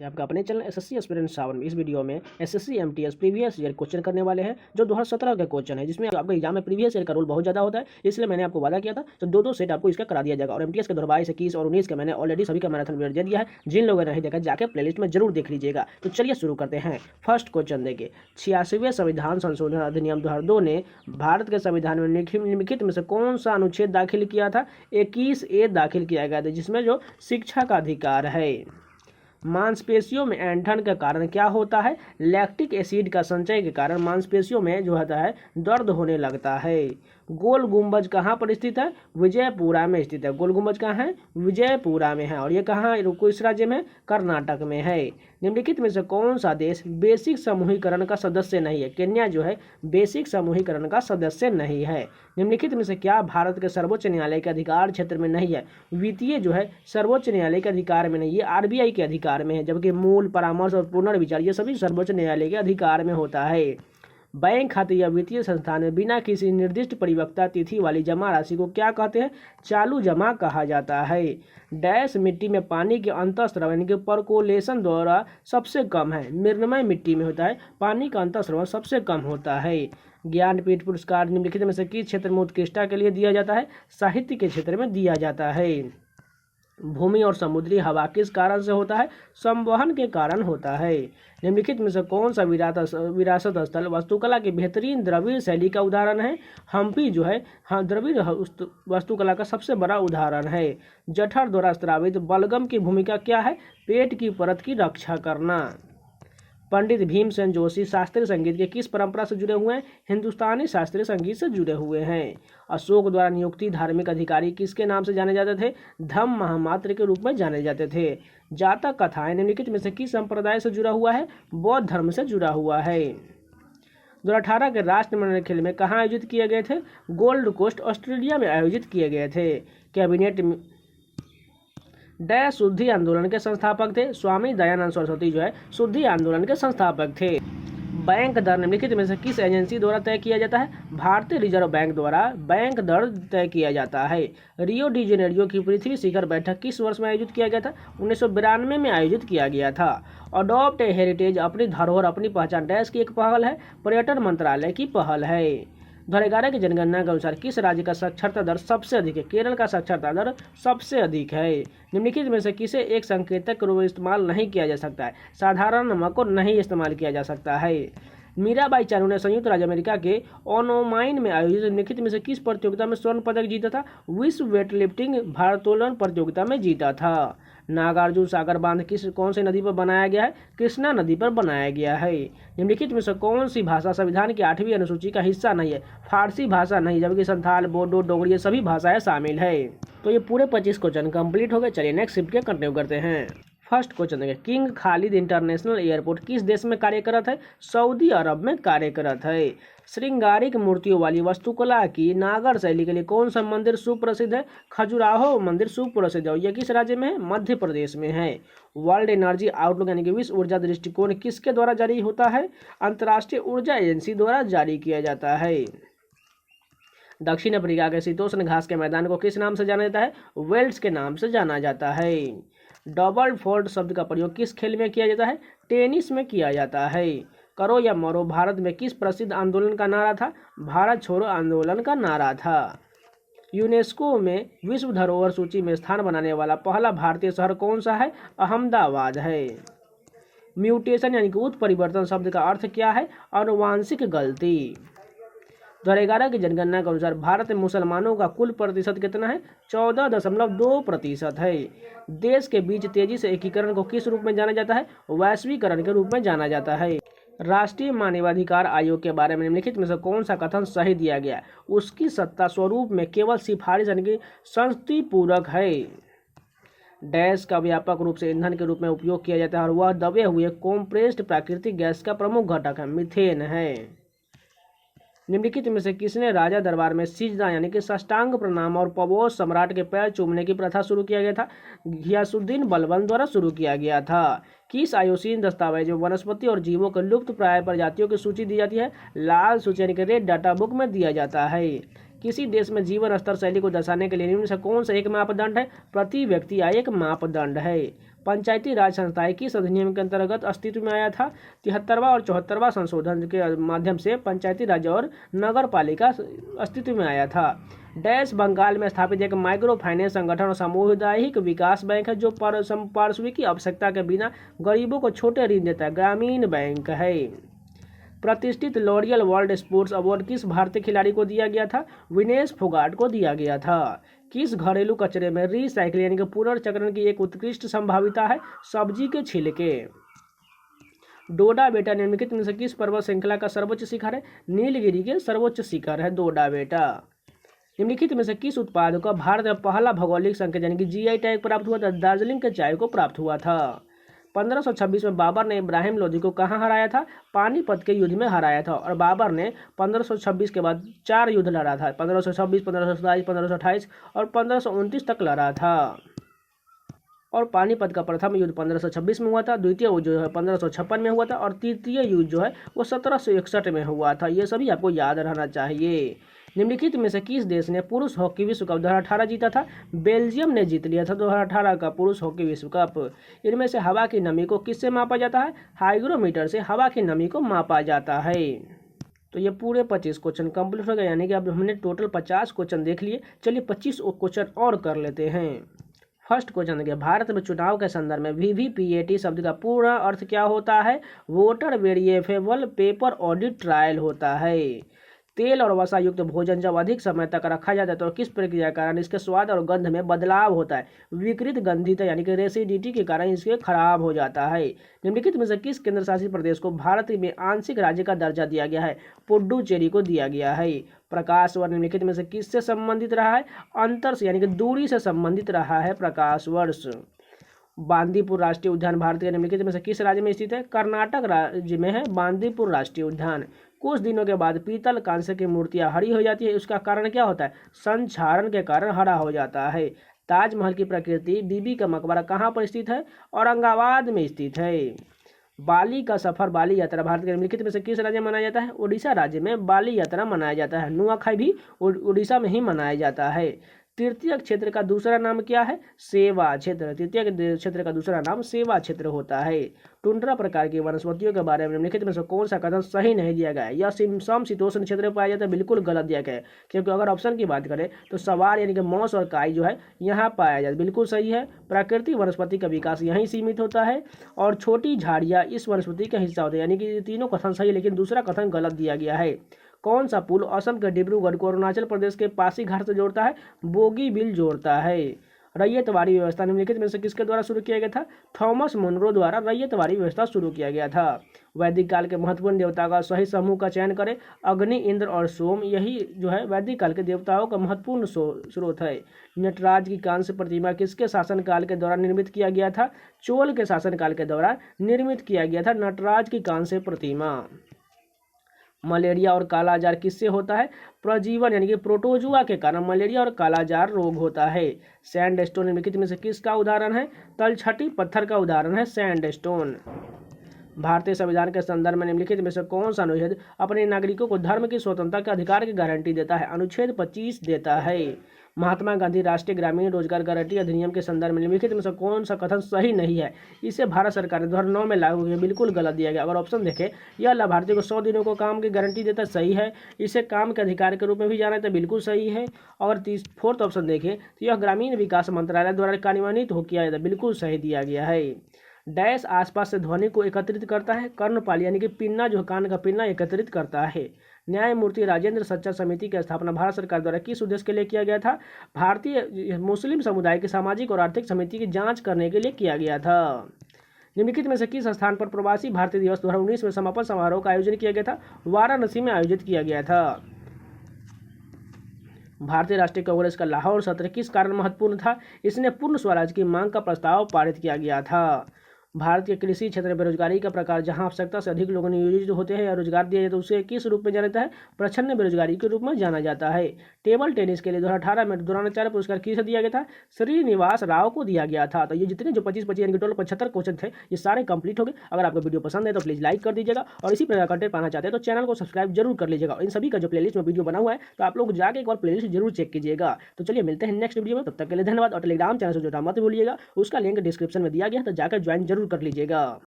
तो आपका अपने चैनल एसएससी एस्पिरेंट सावन में इस वीडियो में SSC MTS previous year question करने वाले हैं जो 2017 का क्वेश्चन है, जिसमें आपका एग्जाम में प्रीवियस ईयर का रोल बहुत ज़्यादा होता है। इसलिए मैंने आपको वादा किया था तो दो सेट आपको इसका करा दिया जाएगा। और एमटीएस के 2022, 21 और 19 का मैंने ऑलरेडी सभी का मैराथन वीडियो दे दिया है। जिन लोगों ने नहीं देखा जाकर प्लेलिस्ट में जरूर देख लीजिएगा। तो चलिए शुरू करते हैं। फर्स्ट क्वेश्चन देखिए, 86वें संविधान संशोधन अधिनियम 2002 ने भारत के संविधान में निम्नलिखित में से कौन सा अनुच्छेद दाखिल किया था? 21A दाखिल किया गया था, जिसमें जो शिक्षा का अधिकार है। मांसपेशियों में ऐंठन का कारण क्या होता है? लैक्टिक एसिड का संचय के कारण मांसपेशियों में जो होता है दर्द होने लगता है। गोल गुंबज कहाँ पर स्थित है? विजयपुरा में स्थित है। गोल गुंबज कहाँ है? विजयपुरा में है। और ये कहाँ है? किस राज्य में? कर्नाटक में है। निम्नलिखित में से कौन सा देश बेसिक समूहीकरण का सदस्य नहीं है? केन्या जो है बेसिक समूहीकरण का सदस्य नहीं है। निम्नलिखित में से क्या भारत के सर्वोच्च न्यायालय के अधिकार क्षेत्र में नहीं है? वित्तीय जो है सर्वोच्च न्यायालय के अधिकार में नहीं, ये आरबीआई के अधिकार में है। जबकि मूल, परामर्श और पुनर्विचार ये सभी सर्वोच्च न्यायालय के अधिकार में होता है। बैंक खाते या वित्तीय संस्थान में बिना किसी निर्दिष्ट परिपक्वता तिथि वाली जमा राशि को क्या कहते हैं? चालू जमा कहा जाता है। डैश मिट्टी में पानी के अंतःस्राव यानी कि परकोलेशन द्वारा सबसे कम है? मृण्मय मिट्टी में होता है पानी का अंतःस्राव सबसे कम होता है। ज्ञानपीठ पुरस्कार निम्नलिखित में से किस क्षेत्र में उत्कृष्टता के लिए दिया जाता है? साहित्य के क्षेत्र में दिया जाता है। भूमि और समुद्री हवा किस कारण से होता है? संवहन के कारण होता है। निम्नलिखित में से कौन सा विरासत स्थल वास्तुकला की बेहतरीन द्रविड़ शैली का उदाहरण है? हम्पी जो है द्रविड़ वास्तुकला का सबसे बड़ा उदाहरण है। जठर द्वारा स्रावित बलगम की भूमिका क्या है? पेट की परत की रक्षा करना। पंडित भीमसेन जोशी शास्त्रीय संगीत के किस परंपरा से जुड़े हुए हैं? हिंदुस्तानी शास्त्रीय संगीत से जुड़े हुए हैं। अशोक द्वारा नियुक्ति धार्मिक अधिकारी किसके नाम से जाने जाते थे? धम्म महामात्र के रूप में जाने जाते थे। जातक कथाएं निम्नलिखित में से किस संप्रदाय से जुड़ा हुआ है? बौद्ध धर्म से जुड़ा हुआ है। 2018 के राष्ट्रमंडल खेल में कहाँ आयोजित किए गए थे? गोल्ड कोस्ट ऑस्ट्रेलिया में आयोजित किए गए थे। कैबिनेट डैश शुद्धि आंदोलन के संस्थापक थे? स्वामी दयानंद सरस्वती जो है शुद्धि आंदोलन के संस्थापक थे। बैंक दर निम्नलिखित में से किस एजेंसी द्वारा तय किया जाता है? भारतीय रिजर्व बैंक द्वारा बैंक दर तय किया जाता है। रियो डी जेनेरियो की पृथ्वी शिखर बैठक किस वर्ष में आयोजित किया गया था? 1992 में आयोजित किया गया था। अडॉप्ट ए हेरिटेज अपनी धरोहर अपनी पहचान डैश की एक पहल है? पर्यटन मंत्रालय की पहल है। 2011 की जनगणना के अनुसार किस राज्य का साक्षरता दर सबसे अधिक है? केरल का साक्षरता दर सबसे अधिक है। निम्नलिखित में से किसे एक संकेतक के रूप में इस्तेमाल नहीं किया जा सकता है? साधारण नमक को नहीं इस्तेमाल किया जा सकता है। मीराबाई चानू ने संयुक्त राज्य अमेरिका के ओनोमाइन में आयोजित निम्नलिखित में से किस प्रतियोगिता में स्वर्ण पदक जीता था? विश्व वेटलिफ्टिंग भारोत्तोलन प्रतियोगिता में जीता था। नागार्जुन सागर बांध कौन सी नदी पर बनाया गया है? कृष्णा नदी पर बनाया गया है। निम्नलिखित में से कौन सी भाषा संविधान की 8वीं अनुसूची का हिस्सा नहीं है? फारसी भाषा नहीं, जबकि संथाल, बोडो, डोगरी ये सभी भाषाएं शामिल है। तो ये पूरे 25 क्वेश्चन कंप्लीट हो गए। चलिए नेक्स्ट शिफ्ट के कंटिन्यू करते हैं। फर्स्ट क्वेश्चन देखिए, किंग खालिद इंटरनेशनल एयरपोर्ट किस देश में कार्यरत है? सऊदी अरब में कार्यरत है। श्रृंगारिक मूर्तियों वाली वास्तुकला की नागर शैली के लिए कौन सा मंदिर सुप्रसिद्ध है? खजुराहो मंदिर सुप्रसिद्ध है। यह किस राज्य में है? मध्य प्रदेश में है। वर्ल्ड एनर्जी आउटलुक यानी कि विश्व ऊर्जा दृष्टिकोण किसके द्वारा जारी होता है? अंतर्राष्ट्रीय ऊर्जा एजेंसी द्वारा जारी किया जाता है। दक्षिण अफ्रीका के शीतोष्ण घास के मैदान को किस नाम से जाना जाता है? वेल्स के नाम से जाना जाता है। डबल फोल्ड शब्द का प्रयोग किस खेल में किया जाता है? टेनिस में किया जाता है। करो या मरो भारत में किस प्रसिद्ध आंदोलन का नारा था? भारत छोड़ो आंदोलन का नारा था। यूनेस्को में विश्व धरोहर सूची में स्थान बनाने वाला पहला भारतीय शहर कौन सा है? अहमदाबाद है। म्यूटेशन यानी कि उत्परिवर्तन शब्द का अर्थ क्या है? आनुवांशिक गलती। 2011 की जनगणना के अनुसार भारत में मुसलमानों का कुल प्रतिशत कितना है? 14.2% है। देश के बीच तेजी से एकीकरण को किस रूप में जाना जाता है? वैश्वीकरण के रूप में जाना जाता है। राष्ट्रीय मानवाधिकार आयोग के बारे में निम्नलिखित में से कौन सा कथन सही दिया गया? उसकी सत्ता स्वरूप में केवल सिफारिश यानी कि संस्तुतिपूर्वक है। डैश का व्यापक रूप से ईंधन के रूप में उपयोग किया जाता है और वह दबे हुए कॉम्प्रेस्ड प्राकृतिक गैस का प्रमुख घटक है, मीथेन है। निम्नलिखित में से किसने राजा दरबार में सिजदा यानी कि साष्टांग प्रणाम और पवोस सम्राट के पैर चूमने की प्रथा शुरू किया गया था? घियासुद्दीन बलबन द्वारा शुरू किया गया था। किस आयुसीन दस्तावेज में वनस्पति और जीवों के लुप्त प्राय प्रजातियों की सूची दी जाती है? लाल सूची यानी कि रेड डाटा बुक में दिया जाता है। किसी देश में जीवन स्तर शैली को दर्शाने के लिए निम्न से कौन सा एक मापदंड है? प्रति व्यक्ति आय एक मापदंड है। पंचायती राज संस्थाएं किस अधिनियम के अंतर्गत अस्तित्व में आया था? 73वां और 74वां संशोधन के माध्यम से पंचायती राज और नगर पालिका अस्तित्व में आया था। डैश बंगाल में स्थापित एक माइक्रो फाइनेंस संगठन और सामुदायिक विकास बैंक है जो पार्श्विक की आवश्यकता के बिना गरीबों को छोटे ऋण देता है। ग्रामीण बैंक है। प्रतिष्ठित लॉरियल वर्ल्ड स्पोर्ट्स अवार्ड किस भारतीय खिलाड़ी को दिया गया था? विनेश फोगाट को दिया गया था। किस घरेलू कचरे में रीसाइक्लिंग यानी कि पुनर्चक्रण की एक उत्कृष्ट संभाविता है? सब्जी के छिलके। डोडा बेटा निम्नलिखित में से किस पर्वत श्रृंखला का सर्वोच्च शिखर है? नीलगिरी के सर्वोच्च शिखर है डोडा बेटा। निम्नलिखित में से किस उत्पाद का भारत में पहला भौगोलिक संकेत यानी कि जीआई टैग प्राप्त हुआ था? दार्जिलिंग के चाय को प्राप्त हुआ था। 1526 में बाबर ने इब्राहिम लोदी को कहाँ हराया था? पानीपत के युद्ध में हराया था। और बाबर ने 1526 के बाद 4 युद्ध लड़ा था। 1526, 1527, 1528 और 1529 तक लड़ा था। और पानीपत का प्रथम युद्ध 1526 में हुआ था, द्वितीय युद्ध जो है 1556 में हुआ था और तृतीय युद्ध जो है वो 1761 में हुआ था। ये सभी आपको याद रहना चाहिए। निम्नलिखित में से किस देश ने पुरुष हॉकी विश्व कप 2018 जीता था? बेल्जियम ने जीत लिया था 2018 का पुरुष हॉकी विश्व कप। इनमें से हवा की नमी को किससे मापा जाता है? हाइग्रोमीटर से हवा की नमी को मापा जाता है। तो ये पूरे 25 क्वेश्चन कंप्लीट हो गए, यानी कि अब हमने टोटल 50 क्वेश्चन देख लिए। चलिए 25 क्वेश्चन और कर लेते हैं। फर्स्ट क्वेश्चन देखिए, भारत में चुनाव के संदर्भ में वीवीपीएटी शब्द का पूर्ण अर्थ क्या होता है? Voter variable paper audit trial होता है। तेल और वसा युक्त भोजन जब अधिक समय तक रखा जाता है तो किस प्रक्रिया के कारण इसके स्वाद और गंध में बदलाव होता है? विकृत गंधित यानी कि रेसिडिटी के कारण इसके खराब हो जाता है। निम्नलिखित में से किस केंद्र शासित प्रदेश को भारत में आंशिक राज्य का दर्जा दिया गया है? पुडुचेरी को दिया गया है। प्रकाश वर्ष निम्नलिखित में से किससे संबंधित रहा है? अंतर से यानी कि दूरी से संबंधित रहा है प्रकाश वर्ष। बांदीपुर राष्ट्रीय उद्यान भारत के निम्नलिखित में से किस राज्य में स्थित है? कर्नाटक राज्य में है बांदीपुर राष्ट्रीय उद्यान। कुछ दिनों के बाद पीतल कांस्य की मूर्तियां हरी हो जाती है, उसका कारण क्या होता है? संक्षारण के कारण हरा हो जाता है। ताजमहल की प्रकृति बीबी का मकबरा कहाँ पर स्थित है? औरंगाबाद में स्थित है। बाली का सफर बाली यात्रा भारत के निम्नलिखित में से किस राज्य में मनाया जाता है? उड़ीसा राज्य में बाली यात्रा मनाया जाता है। नुआखाई भी उड़ीसा में ही मनाया जाता है। तृतीय क्षेत्र का दूसरा नाम क्या है? सेवा क्षेत्र। तृतीय क्षेत्र का दूसरा नाम सेवा क्षेत्र होता है। टुंड्रा प्रकार की वनस्पतियों के बारे में निम्नलिखित में से कौन सा कथन सही नहीं दिया गया है? यह समशीतोष्ण क्षेत्र में पाया जाता है, बिल्कुल गलत दिया गया है। क्योंकि अगर ऑप्शन की बात करें तो सवार यानी कि मौस और काई जो है यहाँ पाया जाता है, बिल्कुल सही है। प्राकृतिक वनस्पति का विकास यहीं सीमित होता है और छोटी झाड़ियाँ इस वनस्पति का हिस्सा होते हैं, यानी कि तीनों कथन सही, लेकिन दूसरा कथन गलत दिया गया है। कौन सा पुल असम के डिब्रूगढ़ को अरुणाचल प्रदेश के पासीघाट से जोड़ता है? बोगीबिल जोड़ता है। रैयतवाड़ी व्यवस्था निम्नलिखित में से किसके द्वारा शुरू किया गया था? थॉमस मुनरो द्वारा रैयतवाड़ी व्यवस्था शुरू किया गया था। वैदिक काल के महत्वपूर्ण देवता का सही समूह का चयन करें। अग्नि, इंद्र और सोम, यही जो है वैदिक काल के देवताओं का महत्वपूर्ण स्रोत है। नटराज की कांस्य प्रतिमा किसके शासनकाल के दौरान निर्मित किया गया था? चोल के शासनकाल के दौरान निर्मित किया गया था नटराज की कांस्य प्रतिमा। मलेरिया और कालाजार किससे होता है? प्रजीवन यानी कि प्रोटोजुआ के कारण मलेरिया और कालाजार रोग होता है। सैंडस्टोन निम्नलिखित में से किसका उदाहरण है? तलछटी पत्थर का उदाहरण है सैंडस्टोन। भारतीय संविधान के संदर्भ में निम्नलिखित में से कौन सा अनुच्छेद अपने नागरिकों को धर्म की स्वतंत्रता के अधिकार की गारंटी देता है? अनुच्छेद 25 देता है। महात्मा गांधी राष्ट्रीय ग्रामीण रोजगार गारंटी अधिनियम के संदर्भ में निम्नलिखित में से कौन सा कथन सही नहीं है? इसे भारत सरकार ने 2009 में लागू किया, बिल्कुल गलत दिया गया। अगर ऑप्शन देखें, यह लाभार्थी को 100 दिनों को काम की गारंटी देता है, सही है। इसे काम के अधिकार के रूप में भी जाना है, तो बिल्कुल सही है। और फोर्थ ऑप्शन देखें तो यह ग्रामीण विकास मंत्रालय द्वारा कार्यान्वित हो किया जाता है, बिल्कुल सही दिया गया है। डैश आसपास से ध्वनि को एकत्रित करता है? कर्णपाली यानी कि पिन्ना, जो कान का पिन्ना एकत्रित करता है। न्यायमूर्ति राजेंद्र सच्चा समिति की स्थापना भारत सरकार द्वारा किस उद्देश्य के लिए किया गया था? भारतीय मुस्लिम समुदाय की सामाजिक और आर्थिक समिति की जांच करने के लिए किया गया था। निम्नलिखित में से किस स्थान पर प्रवासी भारतीय दिवस 2019 में समापन समारोह का आयोजन किया गया था? वाराणसी में आयोजित किया गया था। भारतीय राष्ट्रीय कांग्रेस का लाहौर सत्र किस कारण महत्वपूर्ण था? इसने पूर्ण स्वराज की मांग का प्रस्ताव पारित किया गया था। भारत के कृषि क्षेत्र में बेरोजगारी का प्रकार जहां आवश्यकता से अधिक लोग नियोजित होते हैं या रोजगार दिया जाता है, उसे किस रूप में जाना जाता है? प्रच्छन्न बेरोजगारी के रूप में जाना जाता है। टेबल टेनिस के लिए 2018 में द्रोणाचार्य पुरस्कार किसे दिया गया था? श्रीनिवास राव को दिया गया था। तो ये जितने जो 25 यानी कि टोटल 75 क्वेश्चन थे, ये सारे कंप्लीट हो गए। अगर आपको वीडियो पसंद है तो प्लीज लाइक कर दीजिएगा, और इसी प्रकार कंटेंट पाना चाहते हैं तो चैनल को सब्सक्राइब जरूर कर लीजिएगा। इन सभी का जो प्लेलिस्ट में वीडियो बना हुआ है, तो आप लोग जाके एक बार प्लेलिस्ट जरूर चेक कीजिएगा। तो चलिए मिलते हैं नेक्स्ट वीडियो में, तब तक के लिए धन्यवाद। और टेलीग्राम चैनल से जुड़ना मत भूलिएगा, उसका लिंक डिस्क्रिप्शन में दिया गया है, तो जाकर ज्वाइन जरूर कर लीजिएगा।